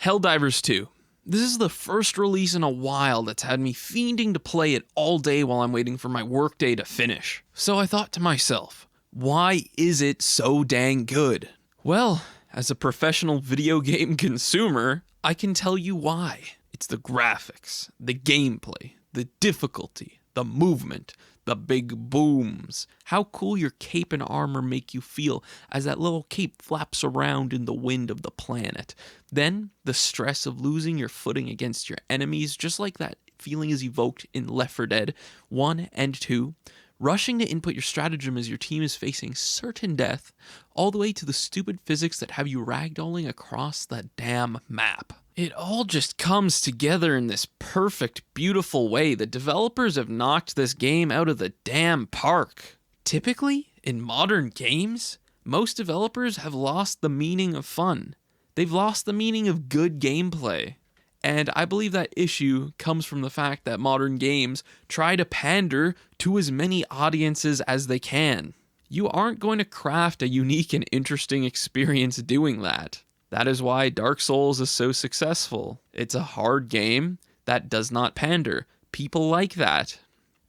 Helldivers 2. This is the first release in a while that's had me fiending to play it all day while I'm waiting for my workday to finish. So I thought to myself, why is it so dang good? Well, as a professional video game consumer, I can tell you why. It's the graphics, the gameplay, the difficulty, the movement, the big booms, how cool your cape and armor make you feel as that little cape flaps around in the wind of the planet. Then, the stress of losing your footing against your enemies, just like that feeling is evoked in Left 4 Dead 1 and 2. Rushing to input your stratagem as your team is facing certain death, all the way to the stupid physics that have you ragdolling across the damn map. It all just comes together in this perfect, beautiful way. The developers have knocked this game out of the damn park. Typically, in modern games, most developers have lost the meaning of fun. They've lost the meaning of good gameplay. And I believe that issue comes from the fact that modern games try to pander to as many audiences as they can. You aren't going to craft a unique and interesting experience doing that. That is why Dark Souls is so successful. It's a hard game that does not pander. People like that.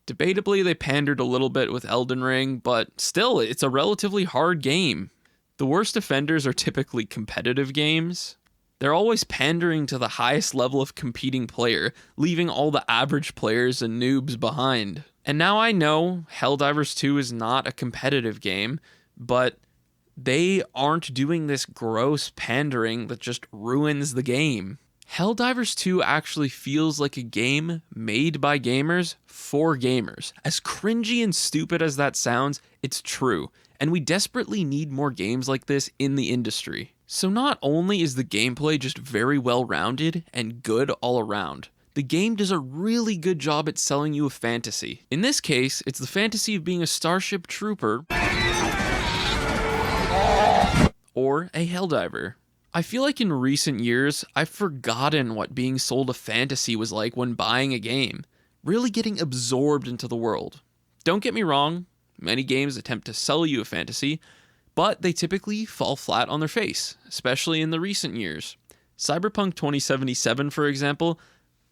Debatably, they pandered a little bit with Elden Ring, but still, it's a relatively hard game. The worst offenders are typically competitive games. They're always pandering to the highest level of competing player, leaving all the average players and noobs behind. And now I know Helldivers 2 is not a competitive game, but they aren't doing this gross pandering that just ruins the game. Helldivers 2 actually feels like a game made by gamers for gamers. As cringy and stupid as that sounds, it's true, and we desperately need more games like this in the industry. So not only is the gameplay just very well-rounded and good all around, the game does a really good job at selling you a fantasy. In this case, it's the fantasy of being a Starship Trooper or a Helldiver. I feel like in recent years, I've forgotten what being sold a fantasy was like when buying a game, really getting absorbed into the world. Don't get me wrong, many games attempt to sell you a fantasy, but they typically fall flat on their face, especially in the recent years. Cyberpunk 2077, for example,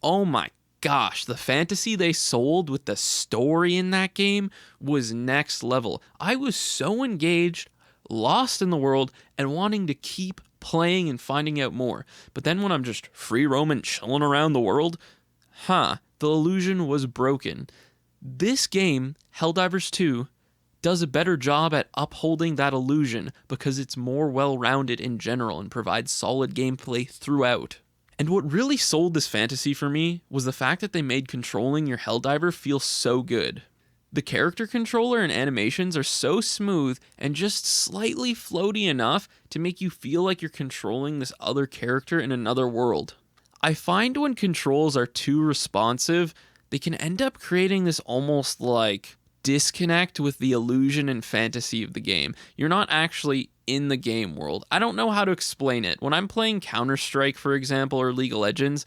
oh my gosh, the fantasy they sold with the story in that game was next level. I was so engaged, lost in the world, and wanting to keep playing and finding out more. But then when I'm just free roaming, chilling around the world, the illusion was broken. This game, Helldivers 2, does a better job at upholding that illusion because it's more well-rounded in general and provides solid gameplay throughout. And what really sold this fantasy for me was the fact that they made controlling your Helldiver feel so good. The character controller and animations are so smooth and just slightly floaty enough to make you feel like you're controlling this other character in another world. I find when controls are too responsive, they can end up creating this almost like disconnect with the illusion and fantasy of the game. You're not actually in the game world. I don't know how to explain it. When I'm playing Counter-Strike, for example, or League of Legends,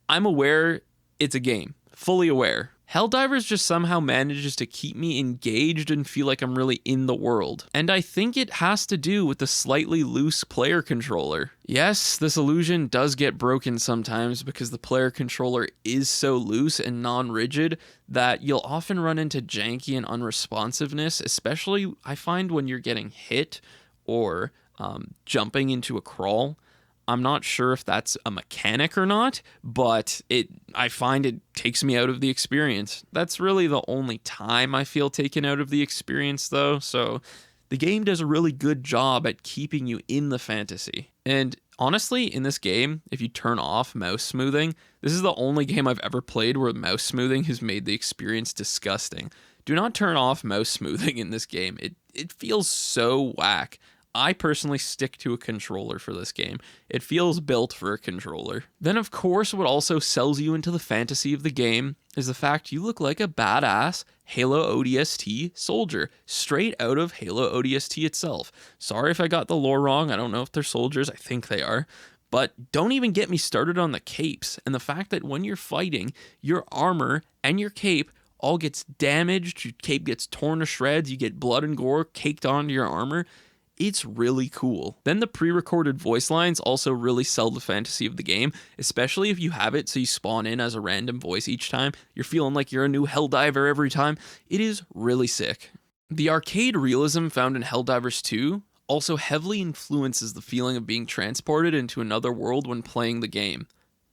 I'm aware it's a game. Fully aware. Helldivers just somehow manages to keep me engaged and feel like I'm really in the world. And I think it has to do with the slightly loose player controller. Yes, this illusion does get broken sometimes because the player controller is so loose and non-rigid that you'll often run into janky and unresponsiveness, especially I find when you're getting hit or jumping into a crawl. I'm not sure if that's a mechanic or not, but I find it takes me out of the experience. That's really the only time I feel taken out of the experience, though, so the game does a really good job at keeping you in the fantasy. And honestly, in this game, if you turn off mouse smoothing, this is the only game I've ever played where mouse smoothing has made the experience disgusting. Do not turn off mouse smoothing in this game. It feels so whack. I personally stick to a controller for this game. It feels built for a controller. Then, of course, what also sells you into the fantasy of the game is the fact you look like a badass Halo ODST soldier, straight out of Halo ODST itself. Sorry if I got the lore wrong. I don't know if they're soldiers. I think they are. But don't even get me started on the capes and the fact that when you're fighting, your armor and your cape all gets damaged, your cape gets torn to shreds, you get blood and gore caked onto your armor. It's really cool. Then the pre-recorded voice lines also really sell the fantasy of the game, especially if you have it so you spawn in as a random voice each time. You're feeling like you're a new Helldiver every time. It is really sick. The arcade realism found in Helldivers 2 also heavily influences the feeling of being transported into another world when playing the game.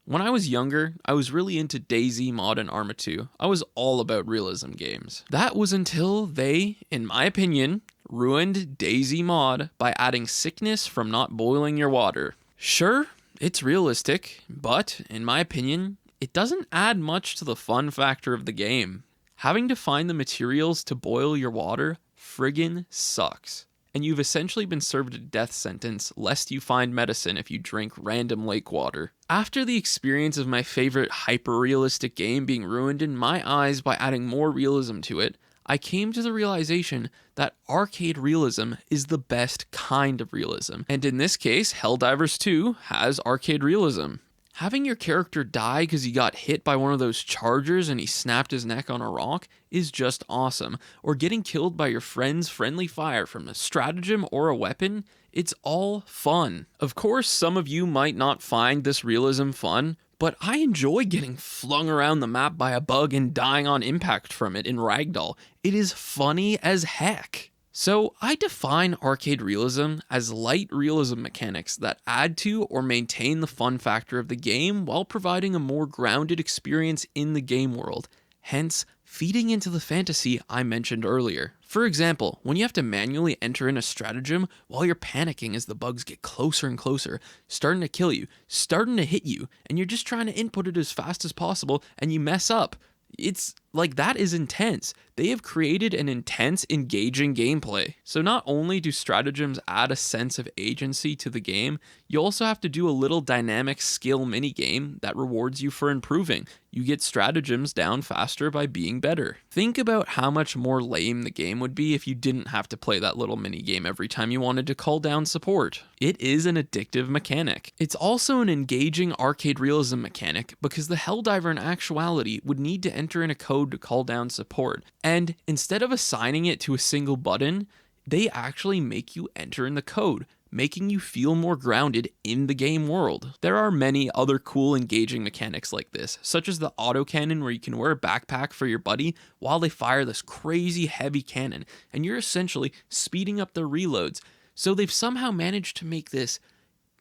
When I was younger, I was really into DayZ Mod and Arma 2. I was all about realism games. That was until they, in my opinion, ruined DayZ Mod by adding sickness from not boiling your water. Sure, it's realistic, but in my opinion, it doesn't add much to the fun factor of the game. Having to find the materials to boil your water friggin' sucks. And you've essentially been served a death sentence lest you find medicine if you drink random lake water. After the experience of my favorite hyper-realistic game being ruined in my eyes by adding more realism to it, I came to the realization that arcade realism is the best kind of realism. And in this case, Helldivers 2 has arcade realism. Having your character die because he got hit by one of those chargers and he snapped his neck on a rock is just awesome. Or getting killed by your friend's friendly fire from a stratagem or a weapon, it's all fun. Of course, some of you might not find this realism fun, but I enjoy getting flung around the map by a bug and dying on impact from it in Ragdoll. It is funny as heck. So I define arcade realism as light realism mechanics that add to or maintain the fun factor of the game while providing a more grounded experience in the game world, hence feeding into the fantasy I mentioned earlier. For example, when you have to manually enter in a stratagem while you're panicking as the bugs get closer and closer, starting to kill you, starting to hit you, and you're just trying to input it as fast as possible and you mess up. It's like, that is intense. They have created an intense, engaging gameplay. So not only do stratagems add a sense of agency to the game, you also have to do a little dynamic skill minigame that rewards you for improving. You get stratagems down faster by being better. Think about how much more lame the game would be if you didn't have to play that little minigame every time you wanted to call down support. It is an addictive mechanic. It's also an engaging arcade realism mechanic because the Helldiver in actuality would need to enter in a code to call down support, and instead of assigning it to a single button, they actually make you enter in the code, making you feel more grounded in the game world. There are many other cool engaging mechanics like this, such as the autocannon where you can wear a backpack for your buddy while they fire this crazy heavy cannon, and you're essentially speeding up their reloads. So they've somehow managed to make this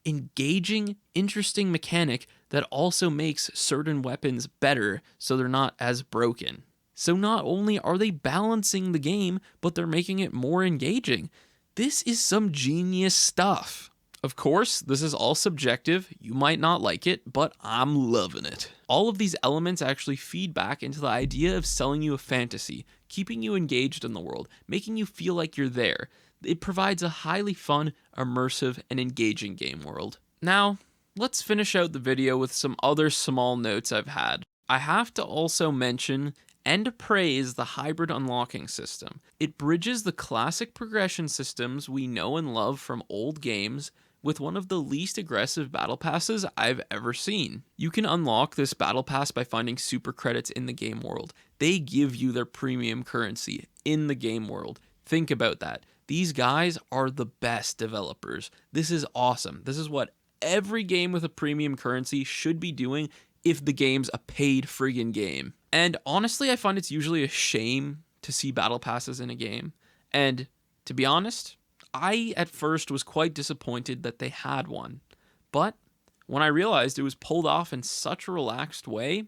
engaging, interesting mechanic that also makes certain weapons better so they're not as broken. So not only are they balancing the game, but they're making it more engaging. This is some genius stuff. Of course, this is all subjective. You might not like it, but I'm loving it. All of these elements actually feed back into the idea of selling you a fantasy, keeping you engaged in the world, making you feel like you're there. It provides a highly fun, immersive, and engaging game world. Now, let's finish out the video with some other small notes I've had. I have to also mention and praise the hybrid unlocking system. It bridges the classic progression systems we know and love from old games with one of the least aggressive battle passes I've ever seen. You can unlock this battle pass by finding super credits in the game world. They give you their premium currency in the game world. Think about that. These guys are the best developers. This is awesome. This is what every game with a premium currency should be doing if the game's a paid friggin' game. And honestly, I find it's usually a shame to see battle passes in a game. And to be honest, I at first was quite disappointed that they had one. But when I realized it was pulled off in such a relaxed way,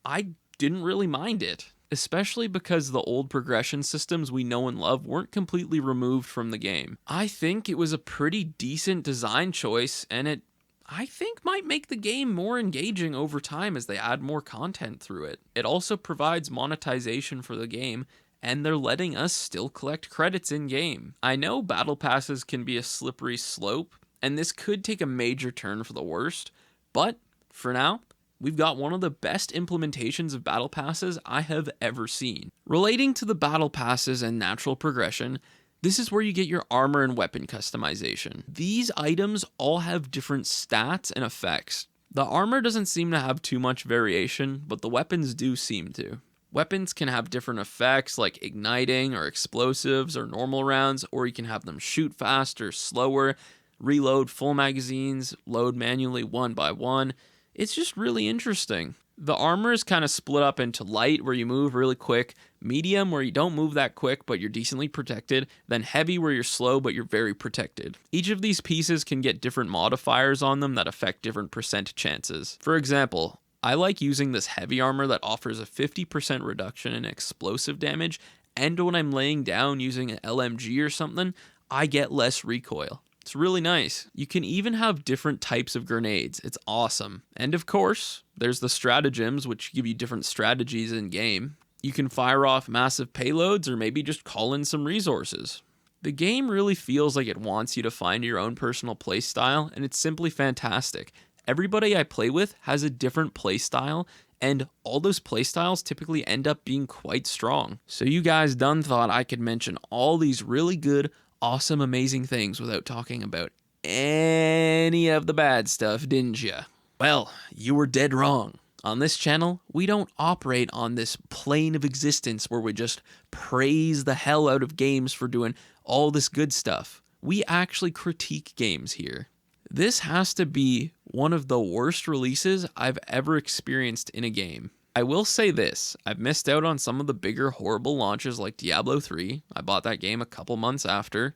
I didn't really mind it. Especially because the old progression systems we know and love weren't completely removed from the game. I think it was a pretty decent design choice, and it, I think, might make the game more engaging over time as they add more content through it. It also provides monetization for the game, and they're letting us still collect credits in-game. I know battle passes can be a slippery slope, and this could take a major turn for the worst, but for now, we've got one of the best implementations of battle passes I have ever seen. Relating to the battle passes and natural progression, this is where you get your armor and weapon customization. These items all have different stats and effects. The armor doesn't seem to have too much variation, but the weapons do seem to. Weapons can have different effects like igniting or explosives or normal rounds, or you can have them shoot faster, slower, reload full magazines, load manually one by one. It's just really interesting. The armor is kind of split up into light, where you move really quick, medium, where you don't move that quick but you're decently protected, then heavy, where you're slow but you're very protected. Each of these pieces can get different modifiers on them that affect different percent chances. For example, I like using this heavy armor that offers a 50% reduction in explosive damage, and when I'm laying down using an LMG or something, I get less recoil. It's really nice. You can even have different types of grenades. It's awesome. And of course, there's the stratagems, which give you different strategies in game. You can fire off massive payloads or maybe just call in some resources. The game really feels like it wants you to find your own personal playstyle, and it's simply fantastic. Everybody I play with has a different playstyle, and all those playstyles typically end up being quite strong. So you guys done thought I could mention all these really good, awesome, amazing things without talking about any of the bad stuff, didn't ya? Well, you were dead wrong. On this channel, we don't operate on this plane of existence where we just praise the hell out of games for doing all this good stuff. We actually critique games here. This has to be one of the worst releases I've ever experienced in a game. I will say this, I've missed out on some of the bigger horrible launches like Diablo 3. I bought that game a couple months after,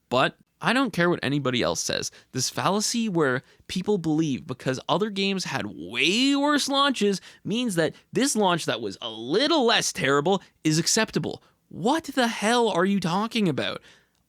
but I don't care what anybody else says. This fallacy where people believe because other games had way worse launches means that this launch that was a little less terrible is acceptable. What the hell are you talking about?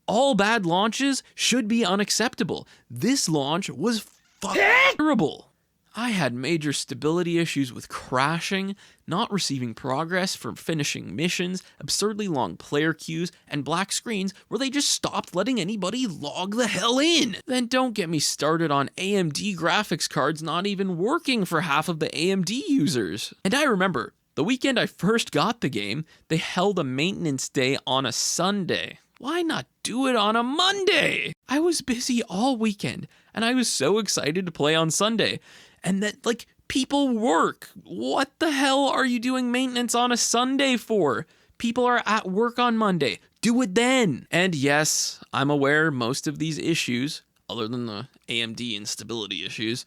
All bad launches should be unacceptable. This launch was terrible. I had major stability issues with crashing, not receiving progress from finishing missions, absurdly long player queues, and black screens where they just stopped letting anybody log the hell in. Then don't get me started on AMD graphics cards not even working for half of the AMD users. And I remember, the weekend I first got the game, they held a maintenance day on a Sunday. Why not do it on a Monday? I was busy all weekend, and I was so excited to play on Sunday. And that, like, people work. What the hell are you doing maintenance on a Sunday for? People are at work on Monday. Do it then. And yes, I'm aware most of these issues, other than the AMD instability issues,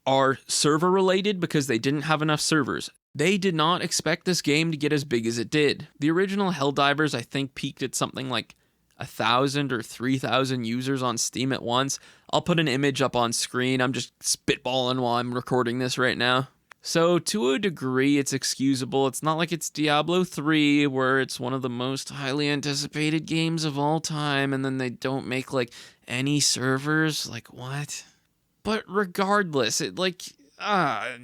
are server related because they didn't have enough servers. They did not expect this game to get as big as it did. The original Helldivers, I think, peaked at something like 1,000 or 3,000 users on Steam at once. I'll put an image up on screen. I'm just spitballing while I'm recording this right now. So to a degree, it's excusable. It's not like it's Diablo 3, where it's one of the most highly anticipated games of all time, and then they don't make, like, any servers. Like, what? But regardless, it, like, I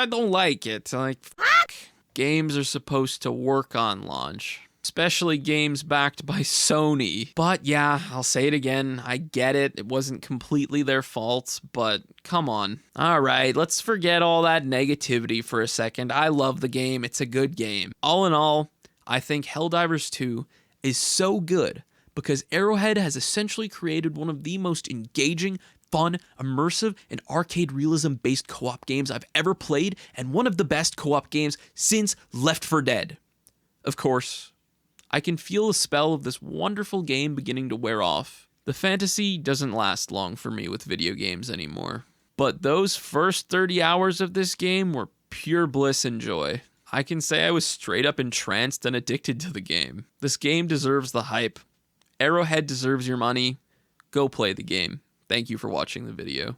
don't like it. Like, fuck. Games are supposed to work on launch. Especially games backed by Sony. But yeah, I'll say it again, I get it. It wasn't completely their fault, but come on. Alright, let's forget all that negativity for a second. I love the game. It's a good game. All in all, I think Helldivers 2 is so good because Arrowhead has essentially created one of the most engaging, fun, immersive, and arcade realism-based co-op games I've ever played, and one of the best co-op games since Left 4 Dead. Of course, I can feel the spell of this wonderful game beginning to wear off. The fantasy doesn't last long for me with video games anymore. But those first 30 hours of this game were pure bliss and joy. I can say I was straight up entranced and addicted to the game. This game deserves the hype. Arrowhead deserves your money. Go play the game. Thank you for watching the video.